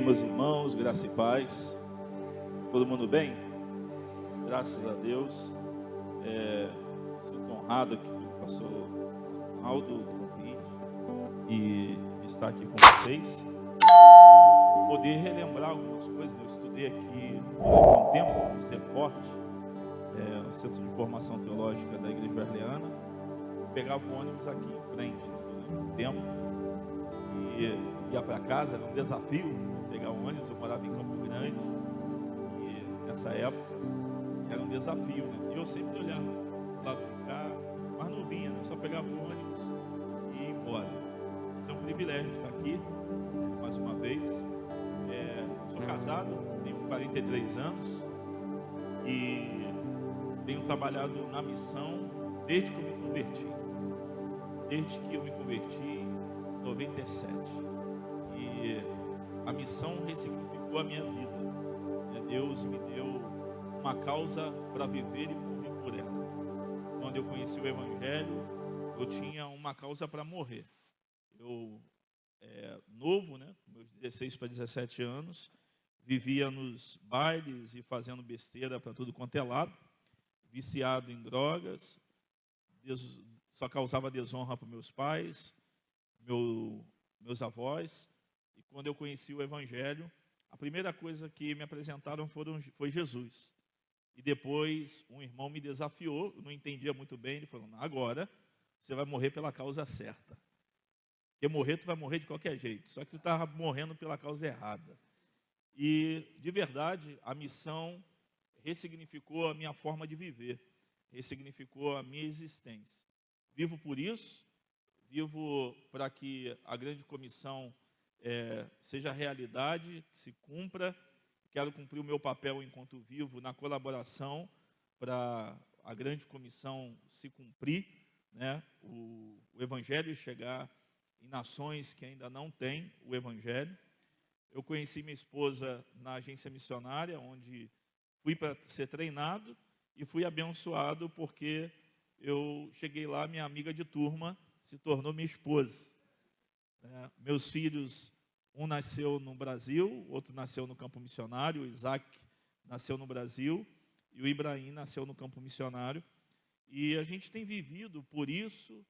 meus irmãos, graça e paz. Todo mundo bem? Graças a Deus. Sinto honrado aqui pelo pastor Aldo do convite e estar aqui com vocês. Poder relembrar algumas coisas. Eu estudei aqui durante um tempo, Ser Forte, no Centro de Formação Teológica da Igreja Wesleyana. Pegava o ônibus aqui em frente durante um tempo e ia para casa. Era um desafio pegar o ônibus. Eu morava em Campo Grande e nessa época era um desafio, né? E eu sempre olhava do lado do carro, mas não vinha, né? Só pegava o ônibus e ia embora. É um privilégio estar aqui mais uma vez. Sou casado, tenho 43 anos e tenho trabalhado na missão desde que eu me converti. Desde que eu me converti em 97. E a missão ressignificou a minha vida. Deus me deu uma causa para viver e morrer por ela. Quando eu conheci o Evangelho, eu tinha uma causa para morrer. Eu, novo, né, meus 16 para 17 anos, vivia nos bailes e fazendo besteira para tudo quanto é lado, viciado em drogas, só causava desonra para meus pais, meus avós. E quando eu conheci o Evangelho, a primeira coisa que me apresentaram foi Jesus. E depois um irmão me desafiou, eu não entendia muito bem, ele falou: agora você vai morrer pela causa certa. Porque morrer, tu vai morrer de qualquer jeito, só que tu estava morrendo pela causa errada. E, de verdade, a missão ressignificou a minha forma de viver, ressignificou a minha existência. Vivo por isso, vivo para que a grande comissão seja realidade, que se cumpra. Quero cumprir o meu papel enquanto vivo na colaboração para a grande comissão se cumprir, né? O Evangelho chegar em nações que ainda não têm o Evangelho. Eu conheci minha esposa na agência missionária, onde fui para ser treinado e fui abençoado porque eu cheguei lá, minha amiga de turma se tornou minha esposa. Meus filhos, um nasceu no Brasil, outro nasceu no campo missionário, o Isaac nasceu no Brasil e o Ibrahim nasceu no campo missionário. E a gente tem vivido, por isso,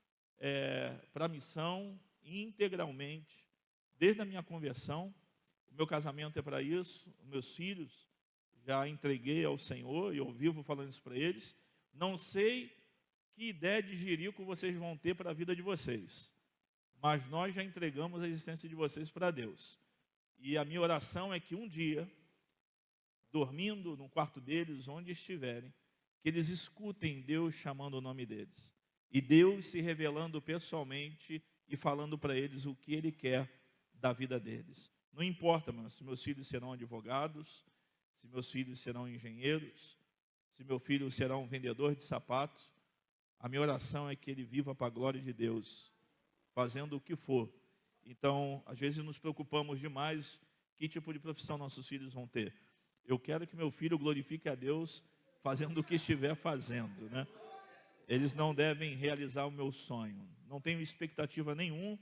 para a missão integralmente, desde a minha conversão. O meu casamento é para isso, os meus filhos já entreguei ao Senhor e eu vivo falando isso para eles. Não sei que ideia de jirico vocês vão ter para a vida de vocês, mas nós já entregamos a existência de vocês para Deus. E a minha oração é que um dia, dormindo no quarto deles, onde estiverem, que eles escutem Deus chamando o nome deles. E Deus se revelando pessoalmente e falando para eles o que Ele quer da vida deles. Não importa, mano, se meus filhos serão advogados, se meus filhos serão engenheiros, se meu filho será um vendedor de sapatos. A minha oração é que ele viva para a glória de Deus, fazendo o que for. Então, às vezes nos preocupamos demais que tipo de profissão nossos filhos vão ter. Eu quero que meu filho glorifique a Deus fazendo o que estiver fazendo, né? Eles não devem realizar o meu sonho. Não tenho expectativa nenhuma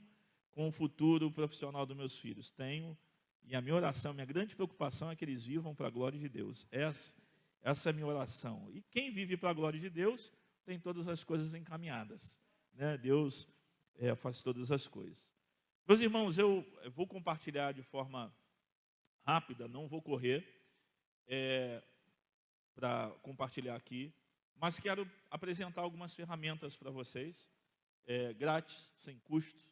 com o futuro profissional dos meus filhos. Tenho, e a minha oração, minha grande preocupação é que eles vivam para a glória de Deus. Essa é a minha oração. E quem vive para a glória de Deus tem todas as coisas encaminhadas, né? Deus faz todas as coisas. Meus irmãos, eu vou compartilhar de forma rápida, não vou correr para compartilhar aqui, mas quero apresentar algumas ferramentas para vocês, grátis, sem custo.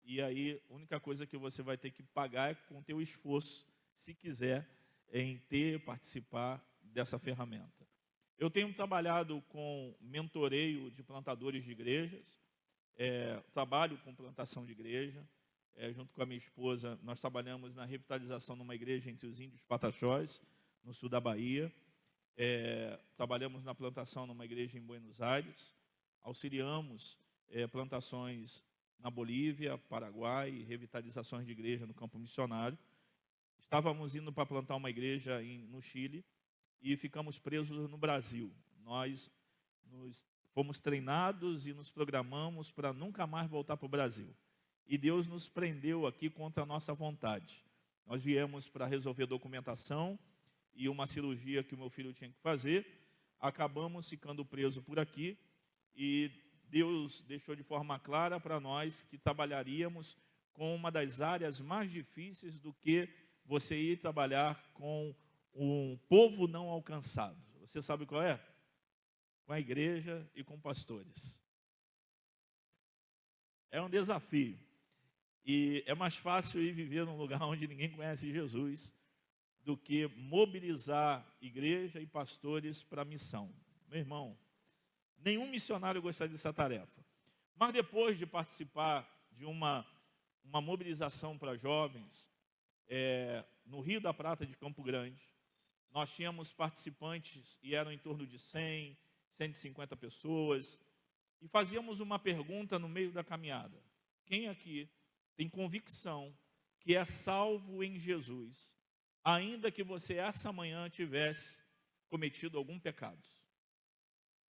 E aí, a única coisa que você vai ter que pagar é com o teu esforço, se quiser, em participar dessa ferramenta. Eu tenho trabalhado com mentoreio de plantadores de igrejas, trabalho com plantação de igreja, junto com a minha esposa, nós trabalhamos na revitalização numa igreja entre os índios Pataxós, no sul da Bahia. Trabalhamos na plantação numa igreja em Buenos Aires, auxiliamos plantações na Bolívia, Paraguai, revitalizações de igreja no campo missionário. Estávamos indo para plantar uma igreja no Chile e ficamos presos no Brasil. Nós fomos treinados e nos programamos para nunca mais voltar para o Brasil. E Deus nos prendeu aqui contra a nossa vontade. Nós viemos para resolver documentação e uma cirurgia que o meu filho tinha que fazer. Acabamos ficando presos por aqui e Deus deixou de forma clara para nós que trabalharíamos com uma das áreas mais difíceis do que você ir trabalhar com um povo não alcançado. Você sabe qual é? Com a igreja e com pastores. É um desafio. E é mais fácil ir viver num lugar onde ninguém conhece Jesus do que mobilizar igreja e pastores para a missão. Meu irmão, nenhum missionário gostaria dessa tarefa. Mas depois de participar de uma mobilização para jovens no Rio da Prata de Campo Grande, nós tínhamos participantes e eram em torno de 100, 150 pessoas, e fazíamos uma pergunta no meio da caminhada: quem aqui tem convicção que é salvo em Jesus, ainda que você essa manhã tivesse cometido algum pecado?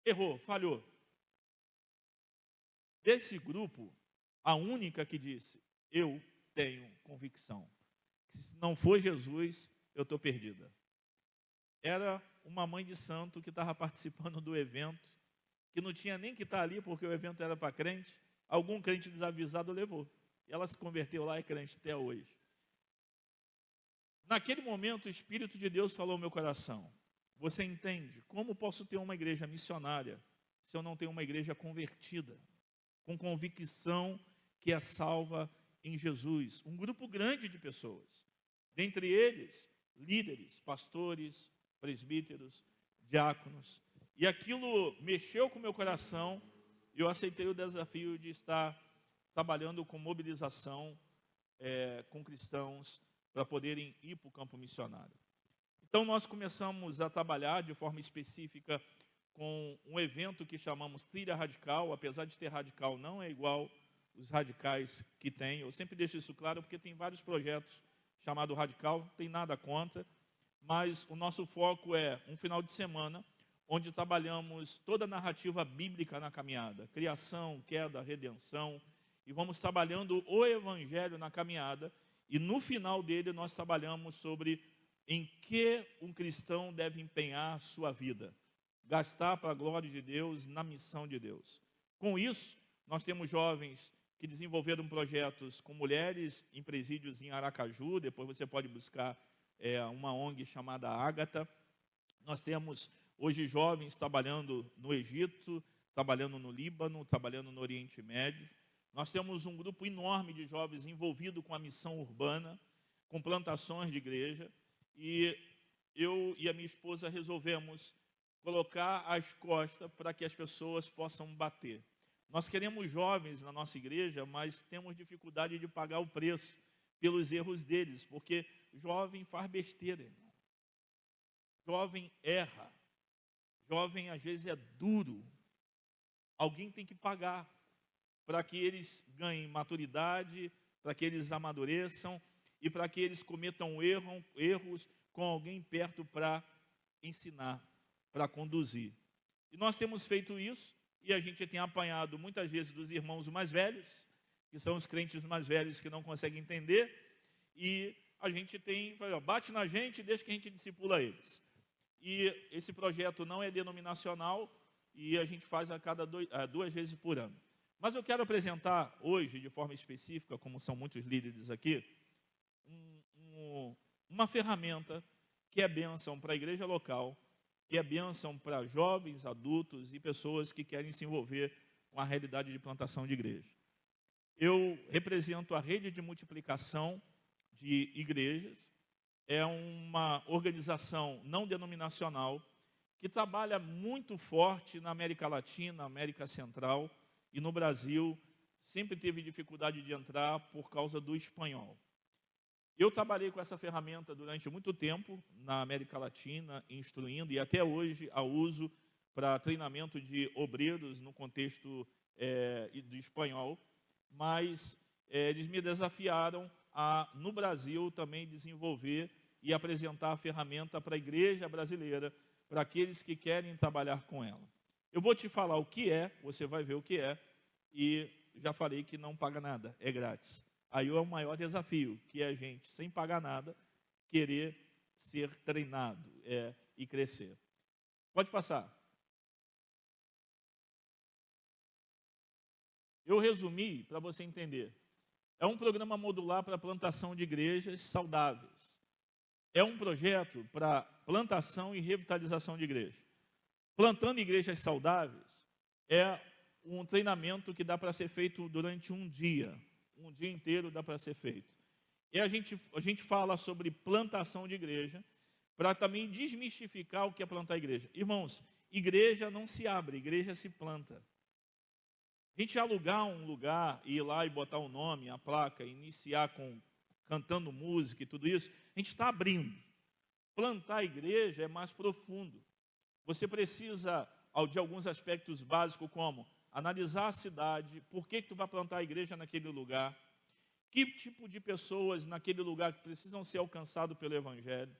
Errou, falhou. Desse grupo, a única que disse: eu tenho convicção que se não for Jesus, eu estou perdida, era uma mãe de santo que estava participando do evento, que não tinha nem que estar ali porque o evento era para crente. Algum crente desavisado levou. E ela se converteu lá e é crente até hoje. Naquele momento, o Espírito de Deus falou ao meu coração: você entende como posso ter uma igreja missionária se eu não tenho uma igreja convertida, com convicção que é salva em Jesus? Um grupo grande de pessoas, dentre eles, líderes, pastores, presbíteros, diáconos. E aquilo mexeu com o meu coração e eu aceitei o desafio de estar trabalhando com mobilização com cristãos para poderem ir para o campo missionário. Então nós começamos a trabalhar de forma específica com um evento que chamamos Trilha Radical. Apesar de ter radical, não é igual os radicais que tem. Eu sempre deixo isso claro porque tem vários projetos chamados Radical, não tem nada contra, mas o nosso foco é um final de semana onde trabalhamos toda a narrativa bíblica na caminhada: criação, queda, redenção, e vamos trabalhando o evangelho na caminhada, e no final dele nós trabalhamos sobre em que um cristão deve empenhar a sua vida, gastar para a glória de Deus, na missão de Deus. Com isso, nós temos jovens que desenvolveram projetos com mulheres em presídios em Aracaju. Depois você pode buscar uma ONG chamada Ágata. Nós temos hoje jovens trabalhando no Egito, trabalhando no Líbano, trabalhando no Oriente Médio. Nós temos um grupo enorme de jovens envolvido com a missão urbana, com plantações de igreja, e eu e a minha esposa resolvemos colocar as costas para que as pessoas possam bater. Nós queremos jovens na nossa igreja, mas temos dificuldade de pagar o preço pelos erros deles, porque jovem faz besteira, irmão. Jovem erra. Jovem às vezes é duro. Alguém tem que pagar para que eles ganhem maturidade, para que eles amadureçam e para que eles cometam erros com alguém perto para ensinar, para conduzir. E nós temos feito isso, e a gente tem apanhado muitas vezes dos irmãos mais velhos, que são os crentes mais velhos que não conseguem entender, e a gente tem, bate na gente e deixa que a gente discipula eles. E esse projeto não é denominacional e a gente faz a cada 2 vezes por ano. Mas eu quero apresentar hoje, de forma específica, como são muitos líderes aqui, uma ferramenta que é bênção para a igreja local, que é bênção para jovens, adultos e pessoas que querem se envolver com a realidade de plantação de igreja. Eu represento a Rede de Multiplicação de Igrejas. É uma organização não denominacional que trabalha muito forte na América Latina, América Central, e no Brasil sempre teve dificuldade de entrar por causa do espanhol. Eu trabalhei com essa ferramenta durante muito tempo na América Latina, instruindo, e até hoje a uso para treinamento de obreiros no contexto do espanhol, mas eles me desafiaram a, no Brasil, também desenvolver e apresentar a ferramenta para a igreja brasileira, para aqueles que querem trabalhar com ela. Eu vou te falar o que é, você vai ver o que é, e já falei que não paga nada, é grátis. Aí é o maior desafio, que é a gente, sem pagar nada, querer ser treinado e crescer. Pode passar. Eu resumi para você entender. É um programa modular para plantação de igrejas saudáveis. É um projeto para plantação e revitalização de igrejas. Plantando igrejas saudáveis é um treinamento que dá para ser feito durante um dia inteiro dá para ser feito. E a gente fala sobre plantação de igreja, para também desmistificar o que é plantar igreja. Irmãos, igreja não se abre, igreja se planta. A gente alugar um lugar, ir lá e botar um nome, a placa, iniciar cantando música e tudo isso, a gente está abrindo. Plantar a igreja é mais profundo. Você precisa de alguns aspectos básicos, como analisar a cidade, por que tu vai plantar a igreja naquele lugar, que tipo de pessoas naquele lugar que precisam ser alcançados pelo Evangelho.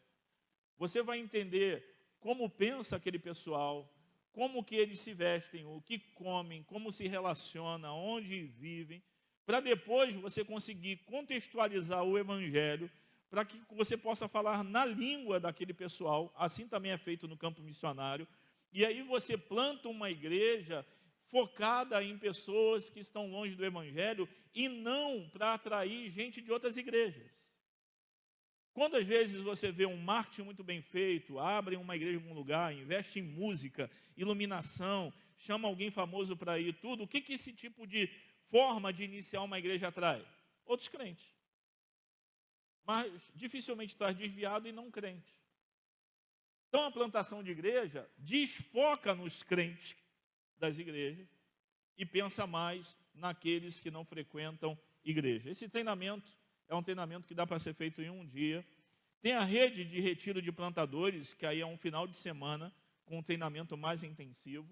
Você vai entender como pensa aquele pessoal, como que eles se vestem, o que comem, como se relacionam, onde vivem, para depois você conseguir contextualizar o Evangelho, para que você possa falar na língua daquele pessoal. Assim também é feito no campo missionário. E aí você planta uma igreja focada em pessoas que estão longe do Evangelho e não para atrair gente de outras igrejas. Quando às vezes você vê um marketing muito bem feito, abre uma igreja em algum lugar, investe em música, iluminação, chama alguém famoso para ir, tudo, o que esse tipo de forma de iniciar uma igreja atrai? Outros crentes. Mas dificilmente traz desviado e não crente. Então a plantação de igreja desfoca nos crentes das igrejas e pensa mais naqueles que não frequentam igreja. Esse treinamento é um treinamento que dá para ser feito em um dia. Tem a rede de retiro de plantadores, que aí é um final de semana, com um treinamento mais intensivo.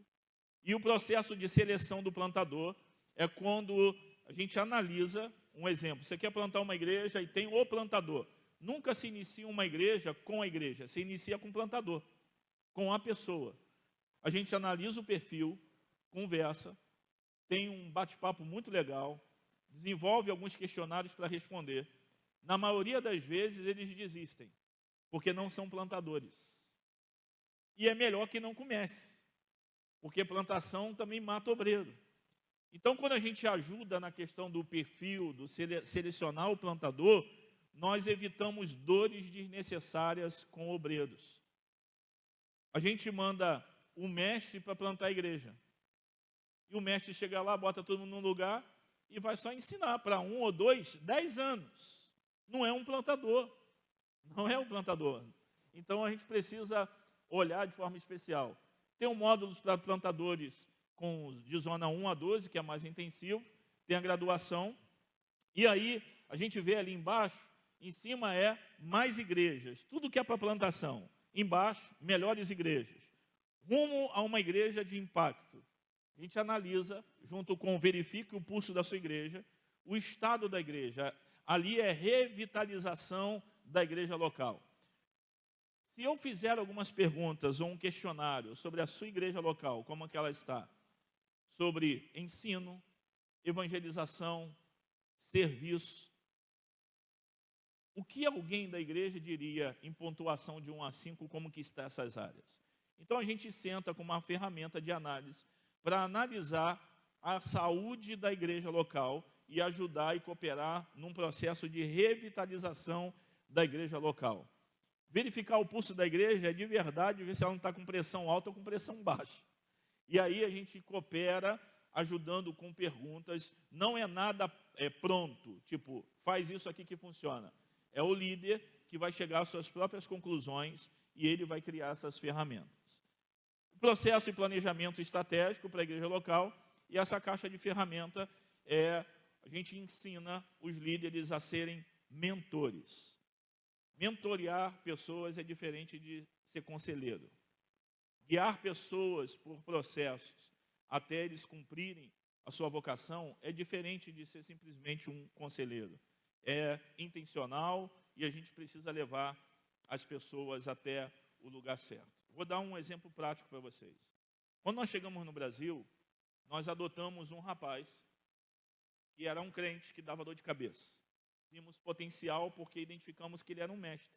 E o processo de seleção do plantador é quando a gente analisa um exemplo. Você quer plantar uma igreja e tem o plantador. Nunca se inicia uma igreja com a igreja, se inicia com o plantador, com a pessoa. A gente analisa o perfil, conversa, tem um bate-papo muito legal, desenvolve alguns questionários para responder. Na maioria das vezes eles desistem, porque não são plantadores. E é melhor que não comece, porque plantação também mata obreiro. Então, quando a gente ajuda na questão do perfil, do selecionar o plantador, nós evitamos dores desnecessárias com obreiros. A gente manda o mestre para plantar a igreja. E o mestre chega lá, bota todo mundo num lugar e vai só ensinar para 1 ou 2, 10 anos. Não é um plantador. Não é um plantador. Então a gente precisa olhar de forma especial. Tem um módulo para plantadores de zona 1 a 12, que é mais intensivo. Tem a graduação. E aí a gente vê ali embaixo, em cima é mais igrejas. Tudo que é para plantação. Embaixo, melhores igrejas. Rumo a uma igreja de impacto. A gente analisa, junto com verifique o pulso da sua igreja, o estado da igreja. Ali é revitalização da igreja local. Se eu fizer algumas perguntas ou um questionário sobre a sua igreja local, como é que ela está, sobre ensino, evangelização, serviço, o que alguém da igreja diria em pontuação de 1 a 5, como que está essas áreas? Então a gente senta com uma ferramenta de análise para analisar a saúde da igreja local e ajudar e cooperar num processo de revitalização da igreja local. Verificar o pulso da igreja é de verdade, ver se ela não está com pressão alta ou com pressão baixa. E aí a gente coopera ajudando com perguntas, não é nada pronto, tipo, faz isso aqui que funciona. É o líder que vai chegar às suas próprias conclusões e ele vai criar essas ferramentas. O processo de planejamento estratégico para a igreja local e essa caixa de ferramenta a gente ensina os líderes a serem mentores. Mentorear pessoas é diferente de ser conselheiro. Guiar pessoas por processos até eles cumprirem a sua vocação é diferente de ser simplesmente um conselheiro. É intencional e a gente precisa levar as pessoas até o lugar certo. Vou dar um exemplo prático para vocês. Quando nós chegamos no Brasil, nós adotamos um rapaz que era um crente que dava dor de cabeça. vimos potencial porque identificamos que ele era um mestre.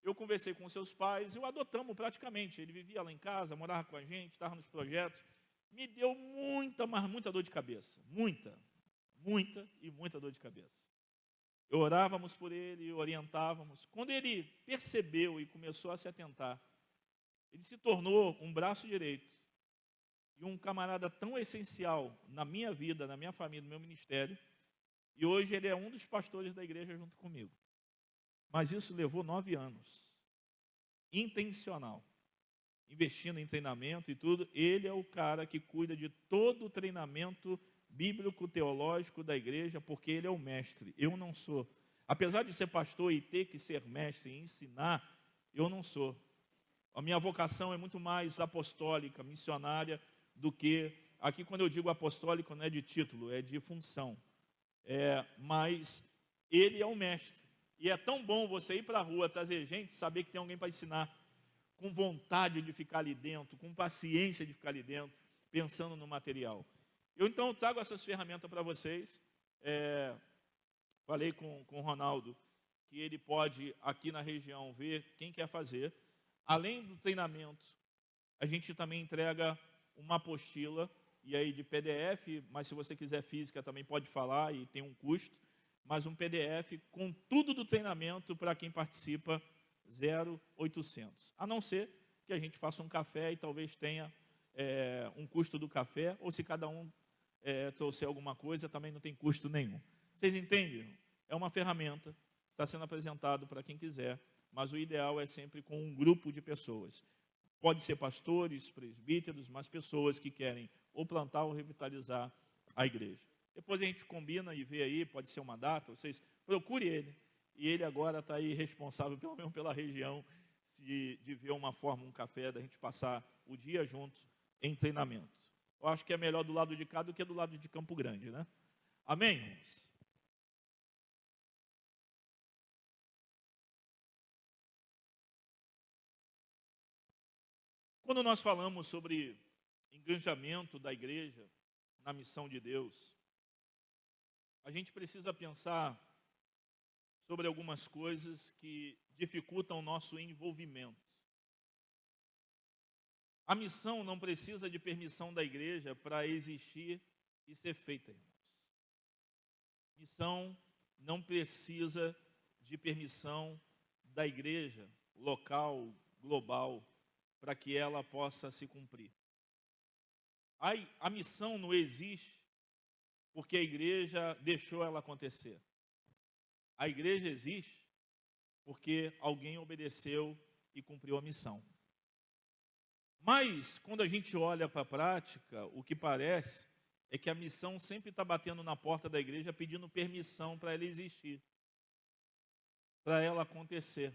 Eu conversei com seus pais e o adotamos praticamente. Ele vivia lá em casa, morava com a gente, estava nos projetos. Me deu muita, mas muita dor de cabeça. Muita dor de cabeça. Orávamos por ele, orientávamos. Quando ele percebeu e começou a se atentar, ele se tornou um braço direito e um camarada tão essencial na minha vida, na minha família, no meu ministério. E hoje ele é um dos pastores da igreja junto comigo. Mas isso levou 9 anos. Intencional. Investindo em treinamento e tudo. Ele é o cara que cuida de todo o treinamento bíblico, teológico da igreja, porque ele é o mestre. Eu não sou. Apesar de ser pastor e ter que ser mestre e ensinar, eu não sou. A minha vocação é muito mais apostólica, missionária, do que... Aqui, quando eu digo apostólico, não é de título, é de função. Mas ele é o mestre. E é tão bom você ir para a rua, trazer gente, saber que tem alguém para ensinar, com vontade de ficar ali dentro, com paciência de ficar ali dentro, pensando no material. Eu então trago essas ferramentas para vocês. Falei com o Ronaldo que ele pode, aqui na região, ver quem quer fazer. Além do treinamento, a gente também entrega uma apostila, e aí de PDF, mas se você quiser física também pode falar, e tem um custo, mas um PDF com tudo do treinamento para quem participa, 0,800. A não ser que a gente faça um café e talvez tenha um custo do café, ou se cada um trouxer alguma coisa, também não tem custo nenhum. Vocês entendem? É uma ferramenta, está sendo apresentado para quem quiser, mas o ideal é sempre com um grupo de pessoas. Pode ser pastores, presbíteros, mas pessoas que querem ou plantar ou revitalizar a igreja. Depois a gente combina e vê aí, pode ser uma data, vocês procurem ele. E ele agora está aí responsável, pelo menos pela região, de ver uma forma, um café, da gente passar o dia juntos em treinamento. Eu acho que é melhor do lado de cá do que do lado de Campo Grande, né? Amém, irmãos? Quando nós falamos sobre engajamento da igreja na missão de Deus, a gente precisa pensar sobre algumas coisas que dificultam o nosso envolvimento. A missão não precisa de permissão da igreja para existir e ser feita, irmãos. Missão não precisa de permissão da igreja local, global, para que ela possa se cumprir. A missão não existe porque a igreja deixou ela acontecer. A igreja existe porque alguém obedeceu e cumpriu a missão. Mas, quando a gente olha para a prática, o que parece é que a missão sempre está batendo na porta da igreja pedindo permissão para ela existir, para ela acontecer.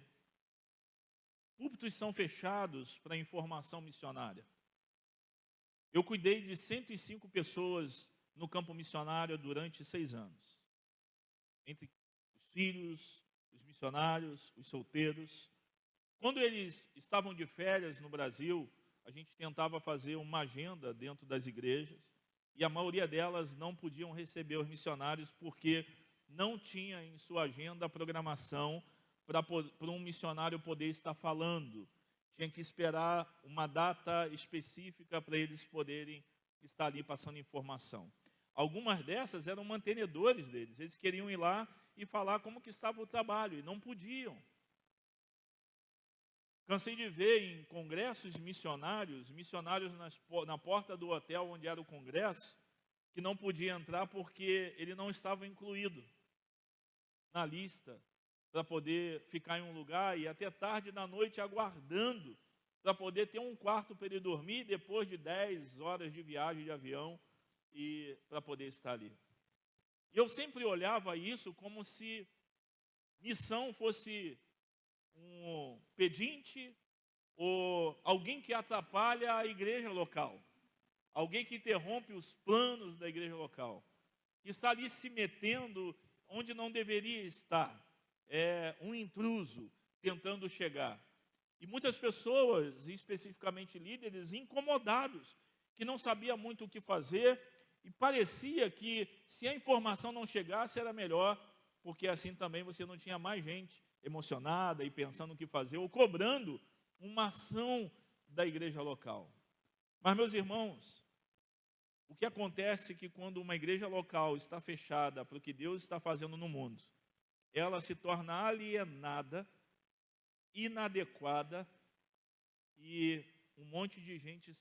Púlpitos são fechados para informação missionária. Eu cuidei de 105 pessoas no campo missionário durante 6 anos. Entre os filhos, os missionários, os solteiros. Quando eles estavam de férias no Brasil, a gente tentava fazer uma agenda dentro das igrejas e a maioria delas não podiam receber os missionários porque não tinha em sua agenda a programação para um missionário poder estar falando. Tinha que esperar uma data específica para eles poderem estar ali passando informação. Algumas dessas eram mantenedores deles. Eles queriam ir lá e falar como que estava o trabalho, e não podiam. Cansei de ver em congressos missionários na porta do hotel onde era o congresso, que não podia entrar porque ele não estava incluído na lista para poder ficar em um lugar e até tarde da noite aguardando para poder ter um quarto para ele dormir depois de 10 horas de viagem de avião e para poder estar ali. E eu sempre olhava isso como se missão fosse um pedinte ou alguém que atrapalha a igreja local, alguém que interrompe os planos da igreja local, que está ali se metendo onde não deveria estar. É um intruso tentando chegar. E muitas pessoas, especificamente líderes, incomodados, que não sabiam muito o que fazer, e parecia que se a informação não chegasse, era melhor porque assim também você não tinha mais gente emocionada e pensando o que fazer, ou cobrando uma ação da igreja local. Mas, meus irmãos, o que acontece é que quando uma igreja local está fechada para o que Deus está fazendo no mundo, ela se torna alienada, inadequada, e um monte de gente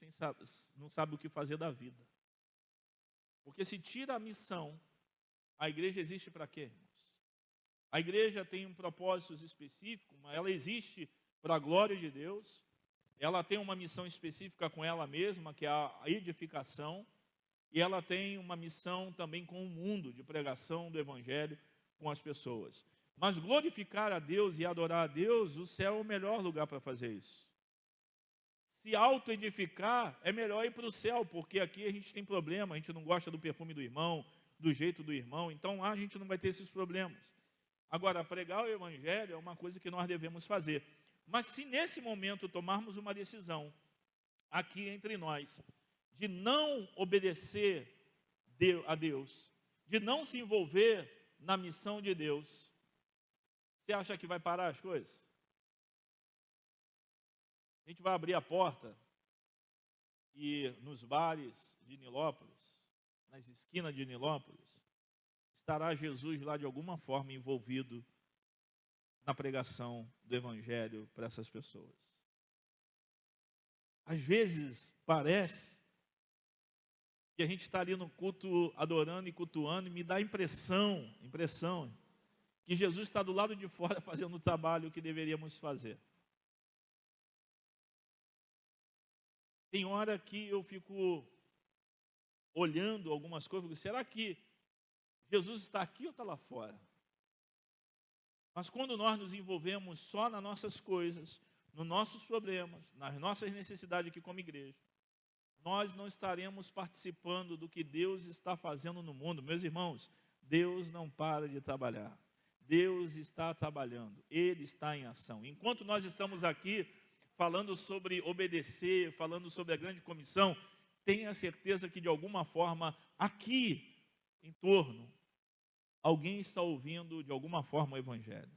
não sabe o que fazer da vida. Porque se tira a missão, a igreja existe para quê, irmãos? A igreja tem um propósito específico, mas ela existe para a glória de Deus, ela tem uma missão específica com ela mesma, que é a edificação, e ela tem uma missão também com o mundo, de pregação do evangelho com as pessoas. Mas glorificar a Deus e adorar a Deus, o céu é o melhor lugar para fazer isso. Se auto-edificar, é melhor ir para o céu, porque aqui a gente tem problema, a gente não gosta do perfume do irmão, do jeito do irmão, então lá a gente não vai ter esses problemas. Agora, pregar o evangelho é uma coisa que nós devemos fazer. Mas se nesse momento tomarmos uma decisão, aqui entre nós, de não obedecer a Deus, de não se envolver na missão de Deus, você acha que vai parar as coisas? A gente vai abrir a porta e nos bares de Nilópolis, nas esquinas de Nilópolis, estará Jesus lá de alguma forma envolvido na pregação do evangelho para essas pessoas. Às vezes parece que a gente está ali no culto adorando e cultuando, e me dá a impressão que Jesus está do lado de fora fazendo o trabalho que deveríamos fazer. Tem hora que eu fico olhando algumas coisas, será que Jesus está aqui ou está lá fora? Mas quando nós nos envolvemos só nas nossas coisas, nos nossos problemas, nas nossas necessidades aqui como igreja, nós não estaremos participando do que Deus está fazendo no mundo. Meus irmãos, Deus não para de trabalhar. Deus está trabalhando, Ele está em ação. Enquanto nós estamos aqui falando sobre obedecer, falando sobre a grande comissão, tenha certeza que de alguma forma, aqui em torno, alguém está ouvindo de alguma forma o evangelho.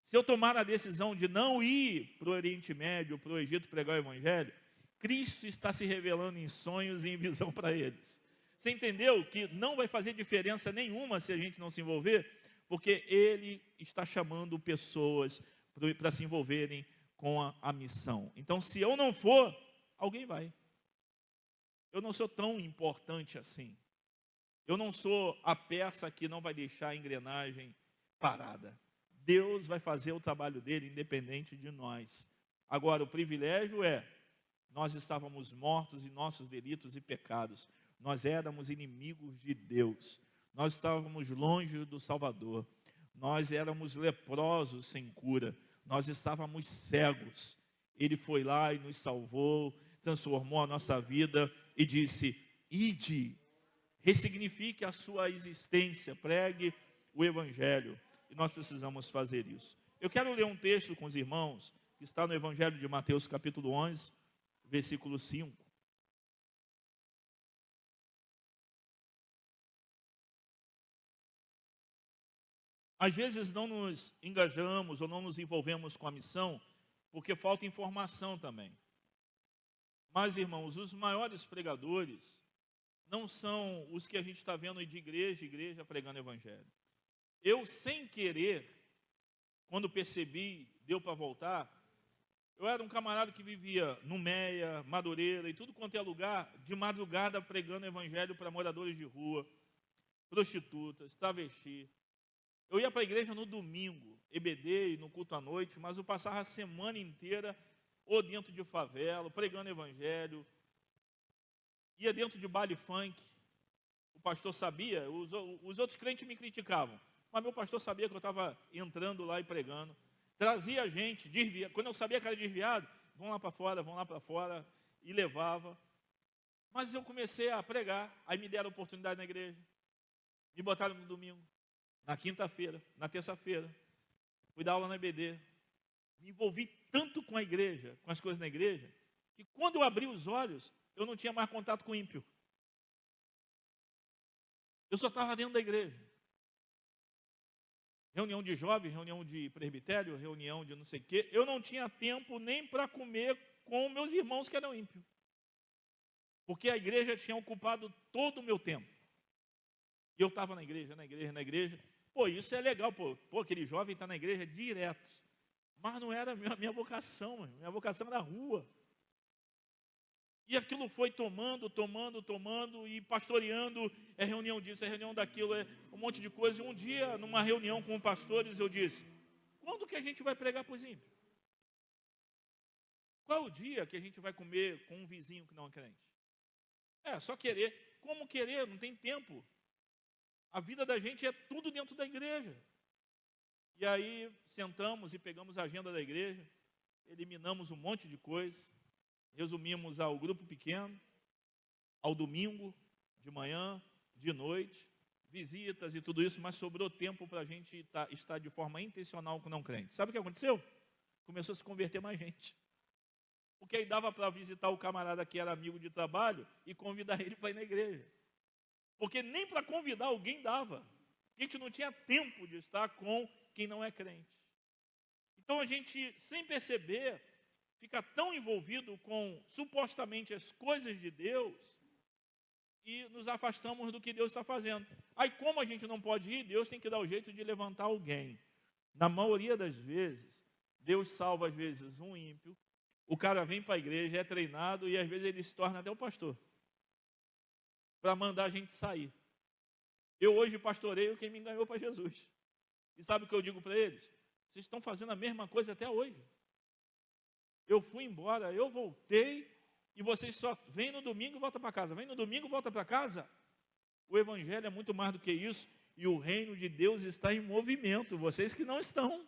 Se eu tomar a decisão de não ir para o Oriente Médio, para o Egito pregar o evangelho, Cristo está se revelando em sonhos e em visão para eles. Você entendeu que não vai fazer diferença nenhuma se a gente não se envolver? Porque Ele está chamando pessoas para se envolverem com a missão. Então, se eu não for, alguém vai. Eu não sou tão importante assim. Eu não sou a peça que não vai deixar a engrenagem parada. Deus vai fazer o trabalho dele independente de nós. Agora, o privilégio é, nós estávamos mortos em nossos delitos e pecados. Nós éramos inimigos de Deus. Nós estávamos longe do Salvador. Nós éramos leprosos sem cura. Nós estávamos cegos. Ele foi lá e nos salvou, transformou a nossa vida e disse: ide, ressignifique a sua existência, pregue o evangelho. E nós precisamos fazer isso. Eu quero ler um texto com os irmãos, que está no Evangelho de Mateus, capítulo 11, versículo 5. Às vezes não nos engajamos ou não nos envolvemos com a missão, porque falta informação também. Mas, irmãos, os maiores pregadores não são os que a gente está vendo de igreja em igreja pregando o evangelho. Eu, sem querer, quando percebi, deu para voltar, eu era um camarada que vivia no Meia, Madureira e tudo quanto é lugar, de madrugada pregando o evangelho para moradores de rua, prostitutas, travesti. Eu ia para a igreja no domingo, EBD e no culto à noite, mas eu passava a semana inteira ou dentro de favela, pregando evangelho, ia dentro de baile funk. O pastor sabia, os outros crentes me criticavam, mas meu pastor sabia que eu estava entrando lá e pregando. Trazia gente, quando eu sabia que era desviado, vão lá para fora, e levava. Mas eu comecei a pregar, aí me deram oportunidade na igreja, me botaram no domingo, na quinta-feira, na terça-feira, fui dar aula na EBD, me envolvi tanto com a igreja, com as coisas na igreja, que quando eu abri os olhos, eu não tinha mais contato com o ímpio. Eu só estava dentro da igreja. reunião de jovens, reunião de presbitério, reunião de não sei o quê, eu não tinha tempo nem para comer com meus irmãos que eram ímpios. Porque a igreja tinha ocupado todo o meu tempo. E eu estava na igreja. Pô, isso é legal, pô, aquele jovem está na igreja direto. Mas não era a minha vocação, mano. Minha vocação era a rua. E aquilo foi tomando, e pastoreando, é reunião disso, é reunião daquilo, é um monte de coisa. E um dia, numa reunião com pastores, eu disse, quando que a gente vai pregar para os ímpios? Qual o dia que a gente vai comer com um vizinho que não é crente? Só querer. Como querer? Não tem tempo. A vida da gente é tudo dentro da igreja. E aí, sentamos e pegamos a agenda da igreja, eliminamos um monte de coisa, resumimos ao grupo pequeno, ao domingo, de manhã, de noite, visitas e tudo isso, mas sobrou tempo para a gente estar de forma intencional com não crente. Sabe o que aconteceu? Começou a se converter mais gente. Porque aí dava para visitar o camarada que era amigo de trabalho e convidar ele para ir na igreja. Porque nem para convidar alguém dava. Porque a gente não tinha tempo de estar com quem não é crente. Então a gente, sem perceber, fica tão envolvido com supostamente as coisas de Deus e nos afastamos do que Deus está fazendo. Aí como a gente não pode ir, Deus tem que dar o jeito de levantar alguém. Na maioria das vezes, Deus salva às vezes um ímpio, o cara vem para a igreja, é treinado e às vezes ele se torna até o pastor. Para mandar a gente sair. Eu hoje pastoreio quem me enganou para Jesus. E sabe o que eu digo para eles? Vocês estão fazendo a mesma coisa até hoje. Eu fui embora, eu voltei, e vocês só vêm no domingo e voltam para casa. Vem no domingo e volta para casa. O evangelho é muito mais do que isso, e o reino de Deus está em movimento, vocês que não estão.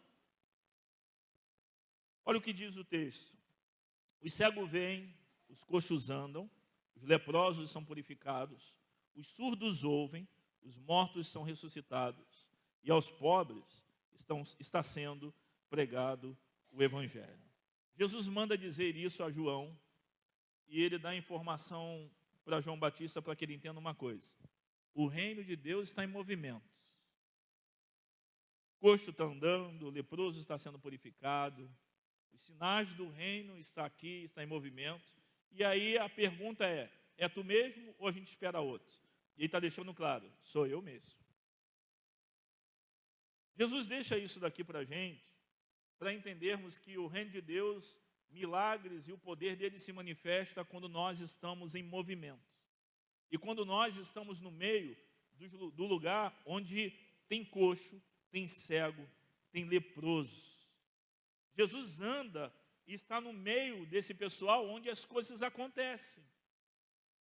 Olha o que diz o texto. Os cegos veem, os coxos andam, os leprosos são purificados, os surdos ouvem, os mortos são ressuscitados, e aos pobres está sendo pregado o evangelho. Jesus manda dizer isso a João, e ele dá informação para João Batista para que ele entenda uma coisa. O reino de Deus está em movimento. O coxo está andando, o leproso está sendo purificado, os sinais do reino estão aqui, está em movimento. E aí a pergunta é tu mesmo ou a gente espera outros? E ele está deixando claro, sou eu mesmo. Jesus deixa isso daqui para a gente, para entendermos que o reino de Deus, milagres e o poder dele se manifesta quando nós estamos em movimento. E quando nós estamos no meio do lugar onde tem coxo, tem cego, tem leproso. Jesus anda e está no meio desse pessoal onde as coisas acontecem.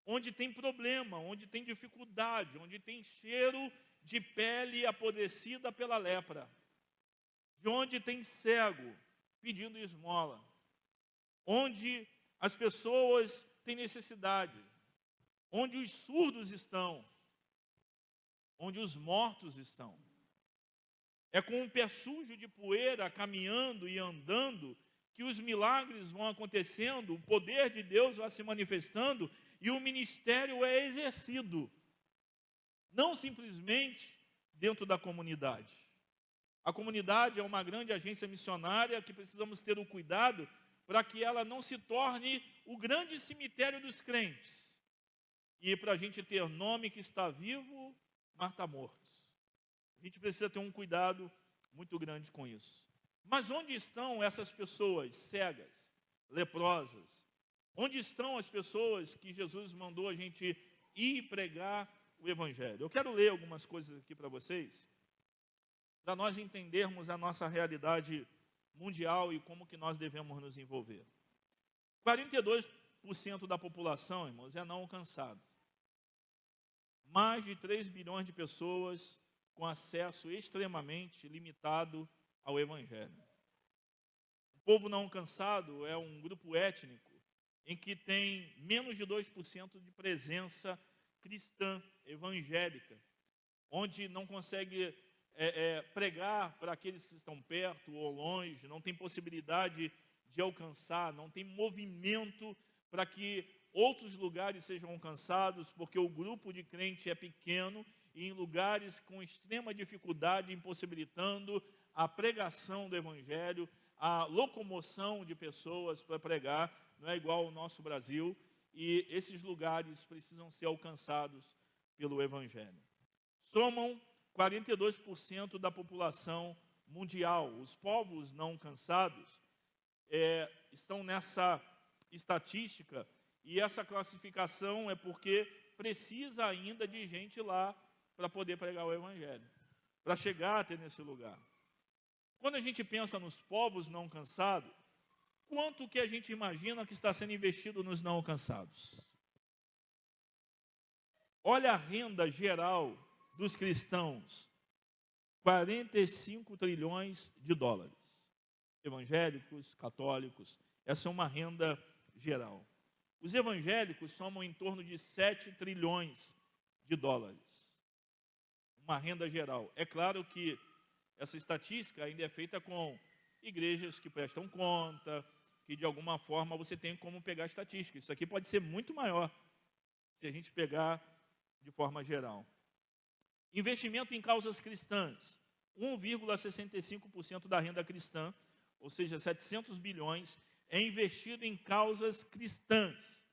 Onde tem problema, onde tem dificuldade, onde tem cheiro de pele apodrecida pela lepra. De onde tem cego pedindo esmola. Onde as pessoas têm necessidade. Onde os surdos estão. Onde os mortos estão. É com um pé sujo de poeira, caminhando e andando, que os milagres vão acontecendo, o poder de Deus vai se manifestando e o ministério é exercido. Não simplesmente dentro da comunidade. A comunidade é uma grande agência missionária que precisamos ter o cuidado para que ela não se torne o grande cemitério dos crentes. E para a gente ter nome que está vivo, mas está morto. A gente precisa ter um cuidado muito grande com isso. Mas onde estão essas pessoas cegas, leprosas? Onde estão as pessoas que Jesus mandou a gente ir pregar o evangelho? Eu quero ler algumas coisas aqui para vocês, para nós entendermos a nossa realidade mundial e como que nós devemos nos envolver. 42% da população, irmãos, é não alcançado. Mais de 3 bilhões de pessoas com acesso extremamente limitado ao evangelho. O povo não alcançado é um grupo étnico em que tem menos de 2% de presença cristã, evangélica, onde não consegue pregar para aqueles que estão perto ou longe, não tem possibilidade de alcançar, não tem movimento para que outros lugares sejam alcançados, porque o grupo de crente é pequeno e em lugares com extrema dificuldade, impossibilitando a pregação do Evangelho, a locomoção de pessoas para pregar, não é igual ao nosso Brasil, e esses lugares precisam ser alcançados pelo Evangelho. Somam 42% da população mundial. Os povos não alcançados estão nessa estatística, e essa classificação é porque precisa ainda de gente lá para poder pregar o Evangelho, para chegar até nesse lugar. Quando a gente pensa nos povos não alcançados, quanto que a gente imagina que está sendo investido nos não alcançados? Olha a renda geral dos cristãos, 45 trilhões de dólares. Evangélicos, católicos, essa é uma renda geral. Os evangélicos somam em torno de 7 trilhões de dólares. Uma renda geral. É claro que essa estatística ainda é feita com igrejas que prestam conta, que de alguma forma você tem como pegar estatística. Isso aqui pode ser muito maior se a gente pegar de forma geral. Investimento em causas cristãs, 1,65% da renda cristã, ou seja, 700 bilhões, é investido em causas cristãs,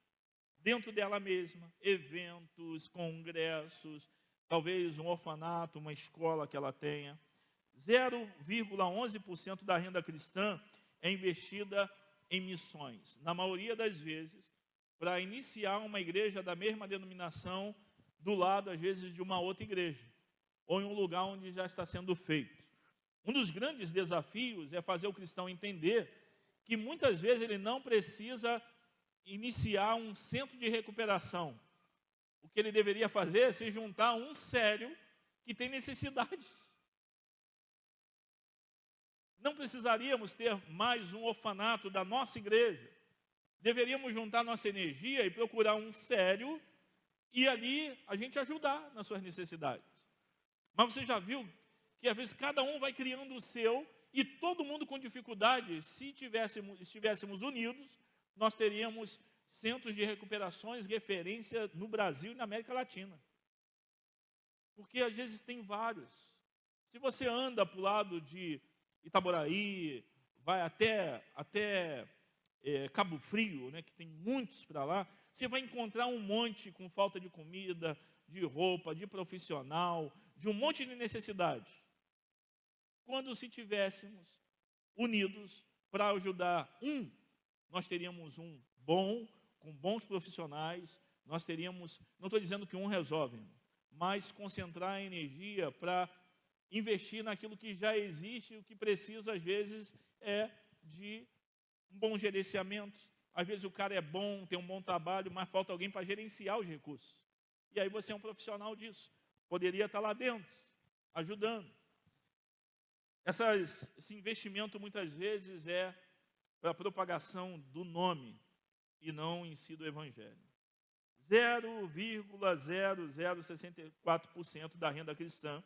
dentro dela mesma, eventos, congressos, talvez um orfanato, uma escola que ela tenha. 0,11% da renda cristã é investida em missões, na maioria das vezes, para iniciar uma igreja da mesma denominação do lado, às vezes, de uma outra igreja, ou em um lugar onde já está sendo feito. Um dos grandes desafios é fazer o cristão entender que muitas vezes ele não precisa iniciar um centro de recuperação. O que ele deveria fazer é se juntar a um sério que tem necessidades. Não precisaríamos ter mais um orfanato da nossa igreja. Deveríamos juntar nossa energia e procurar um sério e ali a gente ajudar nas suas necessidades. Mas você já viu que às vezes cada um vai criando o seu e todo mundo com dificuldade. Se estivéssemos unidos, nós teríamos centros de recuperações, referência no Brasil e na América Latina. Porque às vezes tem vários. Se você anda para o lado de Itaboraí, vai até Cabo Frio, né, que tem muitos para lá, você vai encontrar um monte com falta de comida, de roupa, de profissional, de um monte de necessidade. Quando se tivéssemos unidos para ajudar nós teríamos um bom, com bons profissionais, nós teríamos, não estou dizendo que um resolve, mas concentrar a energia para investir naquilo que já existe, o que precisa às vezes é de um bom gerenciamento. Às vezes o cara é bom, tem um bom trabalho, mas falta alguém para gerenciar os recursos. E aí você é um profissional disso, poderia estar lá dentro, ajudando. Esse investimento muitas vezes é para a propagação do nome e não em si do Evangelho. 0,0064% da renda cristã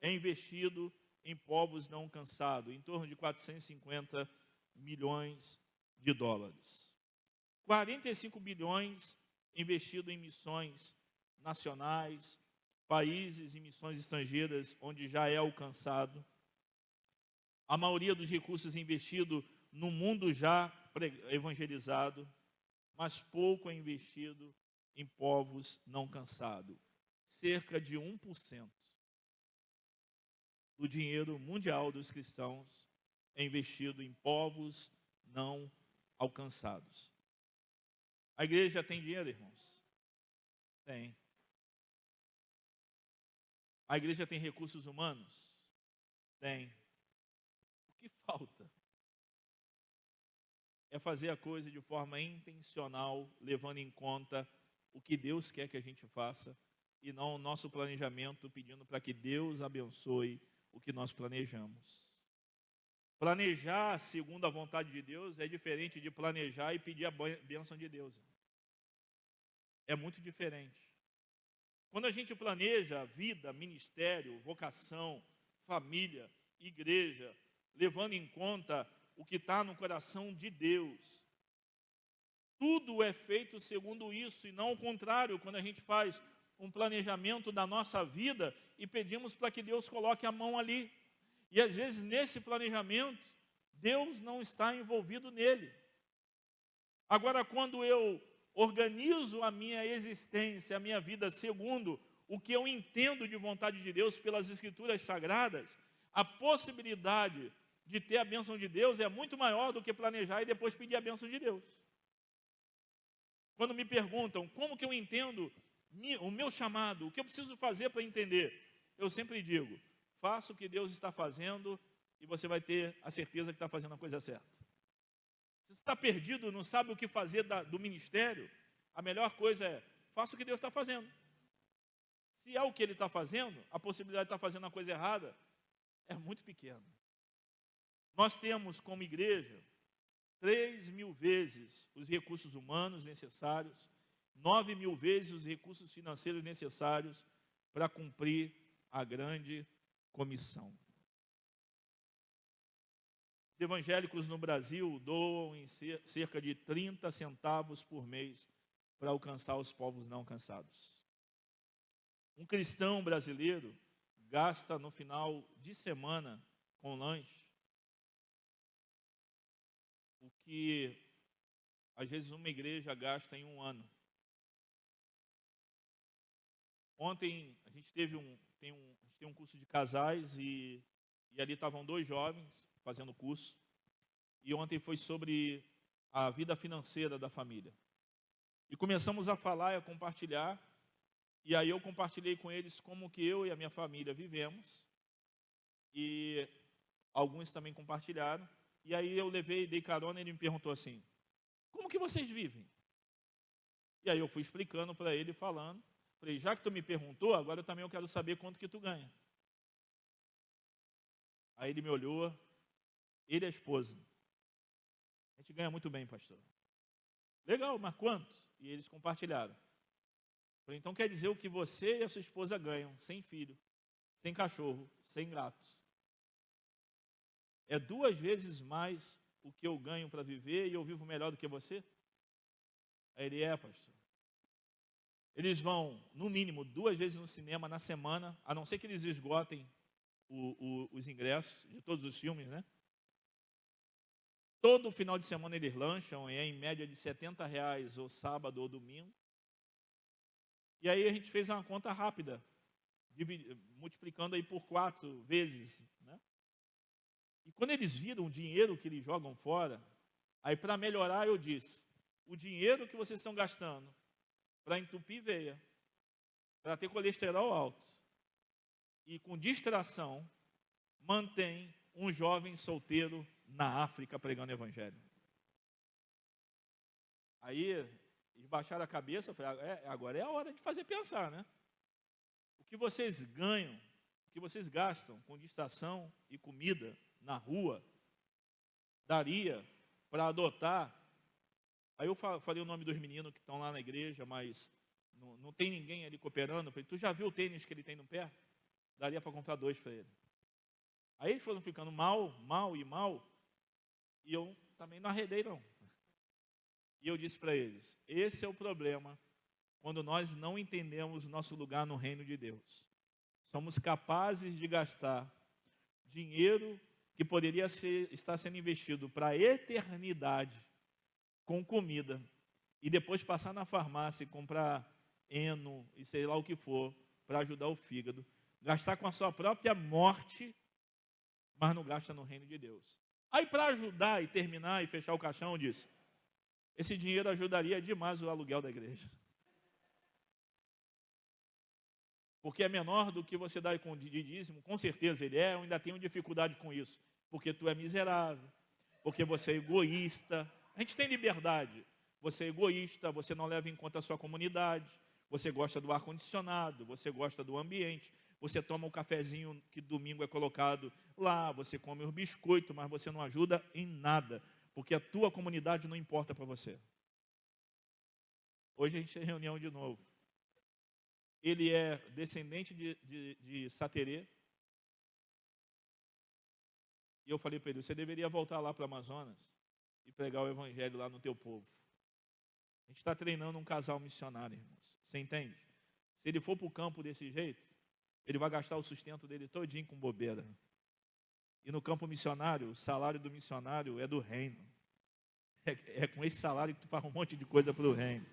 é investido em povos não alcançados, em torno de 450 milhões de dólares. 45 bilhões investido em missões nacionais, países e missões estrangeiras onde já é alcançado. A maioria dos recursos investido no mundo já evangelizado, mas pouco é investido em povos não alcançados. Cerca de 1% do dinheiro mundial dos cristãos é investido em povos não alcançados. A igreja tem dinheiro, irmãos? Tem. A igreja tem recursos humanos? Tem. O que falta é fazer a coisa de forma intencional, levando em conta o que Deus quer que a gente faça e não o nosso planejamento, pedindo para que Deus abençoe o que nós planejamos. Planejar segundo a vontade de Deus é diferente de planejar e pedir a bênção de Deus. É muito diferente. Quando a gente planeja vida, ministério, vocação, família, igreja, levando em conta o que está no coração de Deus, tudo é feito segundo isso e não o contrário, quando a gente faz um planejamento da nossa vida e pedimos para que Deus coloque a mão ali. E às vezes nesse planejamento, Deus não está envolvido nele. Agora, quando eu organizo a minha existência, a minha vida segundo o que eu entendo de vontade de Deus pelas Escrituras Sagradas, a possibilidade de ter a bênção de Deus é muito maior do que planejar e depois pedir a bênção de Deus. Quando me perguntam como que eu entendo o meu chamado, o que eu preciso fazer para entender, eu sempre digo, faça o que Deus está fazendo e você vai ter a certeza que está fazendo a coisa certa. Se você está perdido, não sabe o que fazer do ministério, a melhor coisa é, faça o que Deus está fazendo. Se é o que Ele está fazendo, a possibilidade de estar fazendo a coisa errada é muito pequena. Nós temos como igreja 3.000 vezes os recursos humanos necessários, 9.000 vezes os recursos financeiros necessários para cumprir a grande comissão. Os evangélicos no Brasil doam em cerca de 30 centavos por mês para alcançar os povos não alcançados. Um cristão brasileiro gasta no final de semana com lanche o que às vezes uma igreja gasta em um ano. Ontem a gente tem um curso de casais e ali estavam 2 jovens fazendo curso. E ontem foi sobre a vida financeira da família. E começamos a falar e a compartilhar. E aí eu compartilhei com eles como que eu e a minha família vivemos. E alguns também compartilharam. E aí eu dei carona e ele me perguntou assim, como que vocês vivem? E aí eu fui explicando para ele, falando. Falei, já que tu me perguntou, agora eu quero saber quanto que tu ganha. Aí ele me olhou, ele e a esposa. A gente ganha muito bem, pastor. Legal, mas quantos? E eles compartilharam. Falei, então quer dizer o que você e a sua esposa ganham, sem filho, sem cachorro, sem gatos. É 2 vezes mais o que eu ganho para viver e eu vivo melhor do que você? Aí ele, pastor. Eles vão, no mínimo, 2 vezes no cinema na semana, a não ser que eles esgotem os ingressos de todos os filmes, né? Todo final de semana eles lancham, em média de R$ 70 ou sábado ou domingo. E aí a gente fez uma conta rápida, multiplicando aí por 4 vezes, né? E quando eles viram o dinheiro que eles jogam fora, aí para melhorar eu disse, o dinheiro que vocês estão gastando para entupir veia, para ter colesterol alto e com distração, mantém um jovem solteiro na África pregando o evangelho. Aí eles baixaram a cabeça, eu falei, agora é a hora de fazer pensar, né? O que vocês ganham, o que vocês gastam com distração e comida na rua, daria para adotar. Aí eu falei o nome dos meninos que estão lá na igreja, mas não tem ninguém ali cooperando. Eu falei, tu já viu o tênis que ele tem no pé? Daria para comprar 2 para ele. Aí eles foram ficando mal, e eu também não arredei não. E eu disse para eles, esse é o problema quando nós não entendemos o nosso lugar no reino de Deus. Somos capazes de gastar dinheiro que poderia estar sendo investido para a eternidade com comida e depois passar na farmácia e comprar Eno e sei lá o que for para ajudar o fígado, gastar com a sua própria morte, mas não gasta no reino de Deus. Aí para ajudar e terminar e fechar o caixão, eu disse, esse dinheiro ajudaria demais o aluguel da igreja. Porque é menor do que você dá de dízimo, com certeza ele é, eu ainda tenho dificuldade com isso, porque tu é miserável, porque você é egoísta. A gente tem liberdade, você é egoísta, você não leva em conta a sua comunidade, você gosta do ar-condicionado, você gosta do ambiente, você toma o cafezinho que domingo é colocado lá, você come os biscoitos, mas você não ajuda em nada, porque a tua comunidade não importa para você. Hoje a gente tem reunião de novo. Ele é descendente de Saterê. E eu falei para ele, você deveria voltar lá para o Amazonas e pregar o evangelho lá no teu povo. A gente está treinando um casal missionário, irmãos. Você entende? Se ele for para o campo desse jeito, ele vai gastar o sustento dele todinho com bobeira. E no campo missionário, o salário do missionário é do reino. É com esse salário que tu faz um monte de coisa para o reino.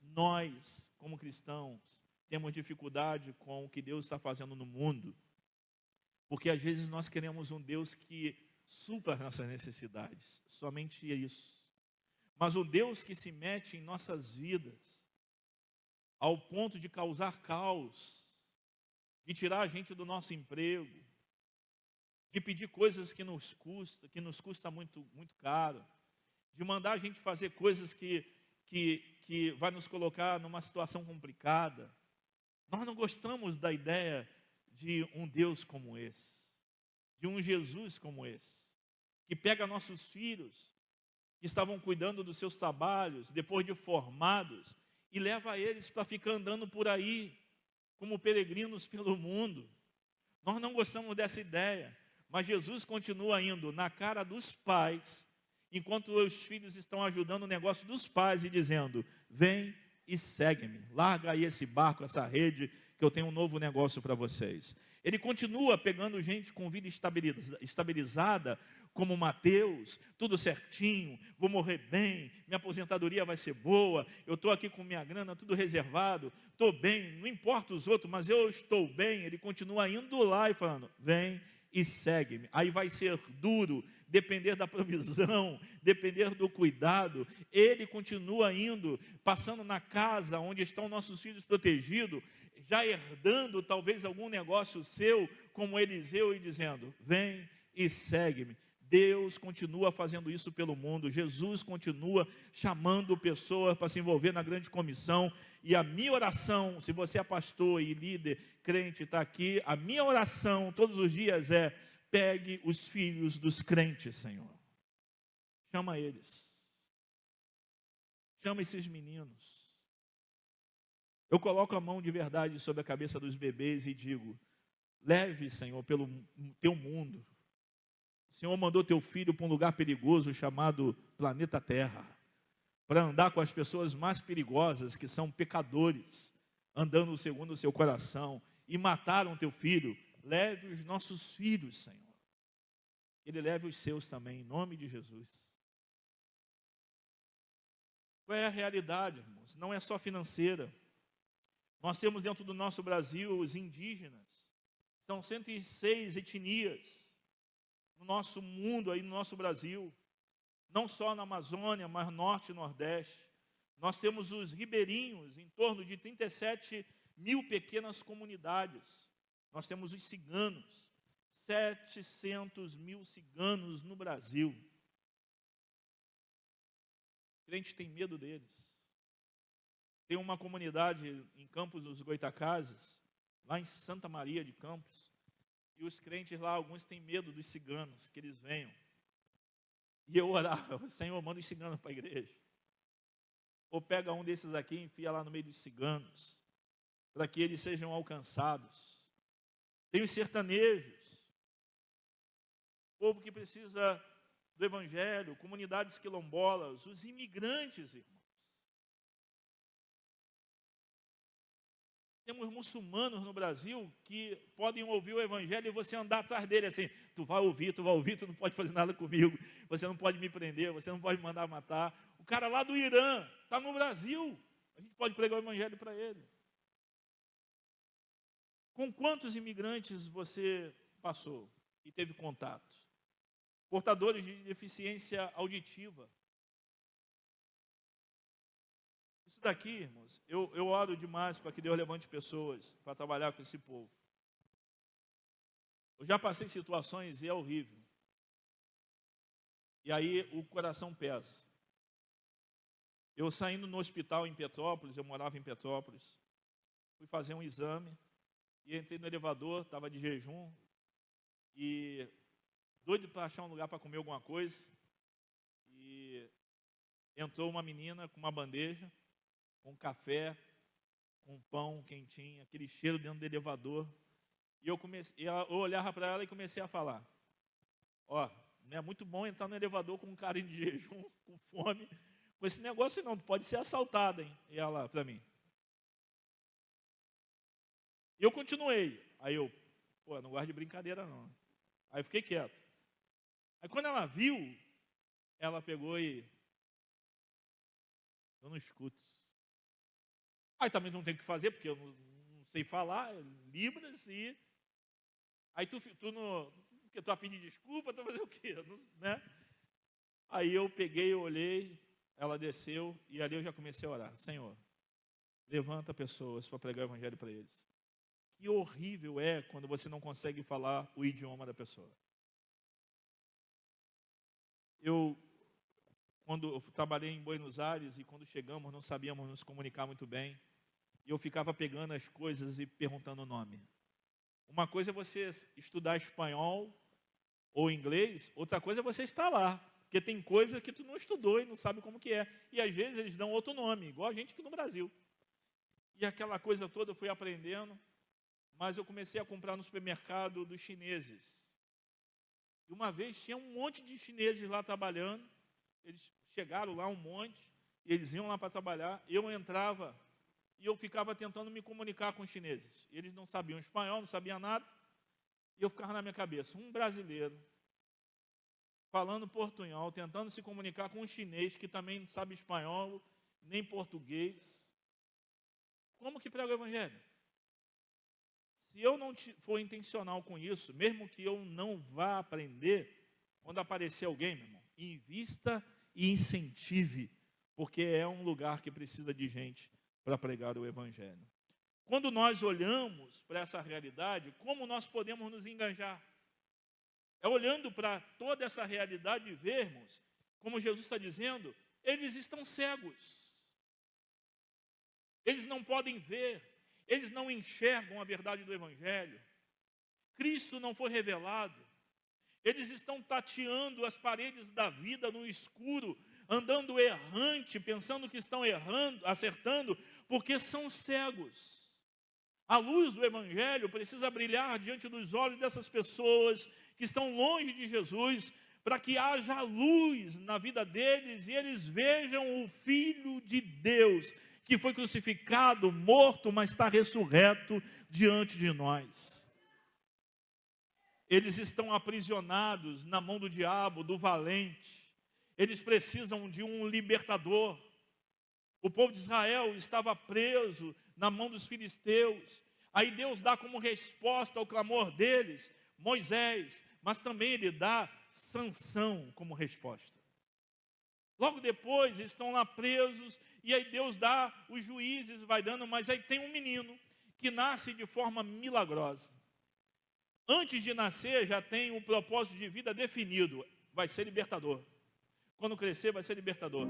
Nós, como cristãos, temos dificuldade com o que Deus está fazendo no mundo, porque às vezes nós queremos um Deus que supra as nossas necessidades, somente isso. Mas o Deus que se mete em nossas vidas, ao ponto de causar caos, de tirar a gente do nosso emprego, de pedir coisas que nos custa muito, muito caro, de mandar a gente fazer coisas que vai nos colocar numa situação complicada. Nós não gostamos da ideia de um Deus como esse, de um Jesus como esse, que pega nossos filhos, que estavam cuidando dos seus trabalhos, depois de formados, e leva eles para ficar andando por aí, como peregrinos pelo mundo. Nós não gostamos dessa ideia, mas Jesus continua indo na cara dos pais, enquanto os filhos estão ajudando o negócio dos pais e dizendo: vem e segue-me, larga aí esse barco, essa rede, que eu tenho um novo negócio para vocês. Ele continua pegando gente com vida estabilizada, como Mateus, tudo certinho, vou morrer bem, minha aposentadoria vai ser boa, eu estou aqui com minha grana, tudo reservado, estou bem, não importa os outros, mas eu estou bem. Ele continua indo lá e falando: vem e segue-me. Aí vai ser duro, depender da provisão, depender do cuidado. Ele continua indo, passando na casa onde estão nossos filhos protegidos, já herdando talvez algum negócio seu, como Eliseu, e dizendo: vem e segue-me. Deus continua fazendo isso pelo mundo. Jesus continua chamando pessoas para se envolver na grande comissão. E a minha oração, se você é pastor e líder, crente, está aqui, a minha oração todos os dias é: pegue os filhos dos crentes, Senhor. Chama eles. Chama esses meninos. Eu coloco a mão de verdade sobre a cabeça dos bebês e digo: leve, Senhor, pelo teu mundo. O Senhor mandou teu filho para um lugar perigoso chamado planeta Terra, para andar com as pessoas mais perigosas, que são pecadores, andando segundo o seu coração, e mataram teu filho. Leve os nossos filhos, Senhor. Ele leve os seus também, em nome de Jesus. Qual é a realidade, irmãos? Não é só financeira. Nós temos dentro do nosso Brasil os indígenas. São 106 etnias no nosso mundo, aí no nosso Brasil. Não só na Amazônia, mas norte e nordeste. Nós temos os ribeirinhos, em torno de 37 mil pequenas comunidades. Nós temos os ciganos, 700 mil ciganos no Brasil. O crente tem medo deles. Tem uma comunidade em Campos dos Goitacazes, lá em Santa Maria de Campos, e os crentes lá, alguns têm medo dos ciganos, que eles venham. E eu orava: Senhor, manda os ciganos para a igreja. Ou pega um desses aqui e enfia lá no meio dos ciganos, para que eles sejam alcançados. Tem os sertanejos, povo que precisa do evangelho, comunidades quilombolas, os imigrantes, irmãos. Temos muçulmanos no Brasil que podem ouvir o evangelho e você andar atrás dele assim: tu vai ouvir, tu não pode fazer nada comigo, você não pode me prender, você não pode me mandar matar. O cara lá do Irã está no Brasil, a gente pode pregar o evangelho para ele. Com quantos imigrantes você passou e teve contato? Portadores de deficiência auditiva. Isso daqui, irmãos, eu oro demais para que Deus levante pessoas para trabalhar com esse povo. Eu já passei situações e é horrível. E aí o coração pesa. Eu saindo no hospital em Petrópolis, eu morava em Petrópolis, fui fazer um exame e entrei no elevador, estava de jejum e doido para achar um lugar para comer alguma coisa. E entrou uma menina com uma bandeja, com café, com pão quentinho, aquele cheiro dentro do elevador. E eu olhava para ela e comecei a falar: ó, não é muito bom entrar no elevador com um cara de jejum, com fome, com esse negócio não, tu pode ser assaltado, hein? E ela para mim: E eu continuei. Aí eu, não gosto de brincadeira não. Aí eu fiquei quieto. Aí quando ela viu, ela pegou e... eu não escuto. Aí também não tem o que fazer, porque eu não sei falar, Libras, e... Aí tu não... porque tu vai pedir desculpa, tu vai fazer o quê? Né? Aí eu peguei, eu olhei, ela desceu, e ali eu já comecei a orar. Senhor, levanta pessoas para pregar o evangelho para eles. Que horrível é quando você não consegue falar o idioma da pessoa. Quando eu trabalhei em Buenos Aires e quando chegamos não sabíamos nos comunicar muito bem, e eu ficava pegando as coisas e perguntando o nome. Uma coisa é você estudar espanhol ou inglês, outra coisa é você estar lá, porque tem coisa que tu não estudou e não sabe como que é, e às vezes eles dão outro nome, igual a gente aqui no Brasil. E aquela coisa toda eu fui aprendendo, mas eu comecei a comprar no supermercado dos chineses. E uma vez tinha um monte de chineses lá trabalhando, eles chegaram lá um monte, e eles iam lá para trabalhar, eu entrava e eu ficava tentando me comunicar com os chineses. Eles não sabiam espanhol, não sabiam nada, e eu ficava na minha cabeça, um brasileiro, falando portunhol, tentando se comunicar com um chinês que também não sabe espanhol, nem português. Como que prega o evangelho? Se eu não for intencional com isso, mesmo que eu não vá aprender, quando aparecer alguém, meu irmão, invista e incentive, porque é um lugar que precisa de gente para pregar o evangelho. Quando nós olhamos para essa realidade, como nós podemos nos engajar? É olhando para toda essa realidade e vermos, como Jesus está dizendo, eles estão cegos. Eles não podem ver, eles não enxergam a verdade do evangelho. Cristo não foi revelado. Eles estão tateando as paredes da vida no escuro, andando errante, pensando que estão errando, acertando, porque são cegos. A luz do evangelho precisa brilhar diante dos olhos dessas pessoas que estão longe de Jesus, para que haja luz na vida deles e eles vejam o Filho de Deus, que foi crucificado, morto, mas está ressurreto diante de nós. Eles estão aprisionados na mão do diabo, do valente. Eles precisam de um libertador. O povo de Israel estava preso na mão dos filisteus. Aí Deus dá como resposta ao clamor deles Moisés, mas também ele dá Sansão como resposta. Logo depois estão lá presos e aí Deus dá os juízes, vai dando, mas aí tem um menino que nasce de forma milagrosa. Antes de nascer já tem um propósito de vida definido, vai ser libertador. Quando crescer vai ser libertador.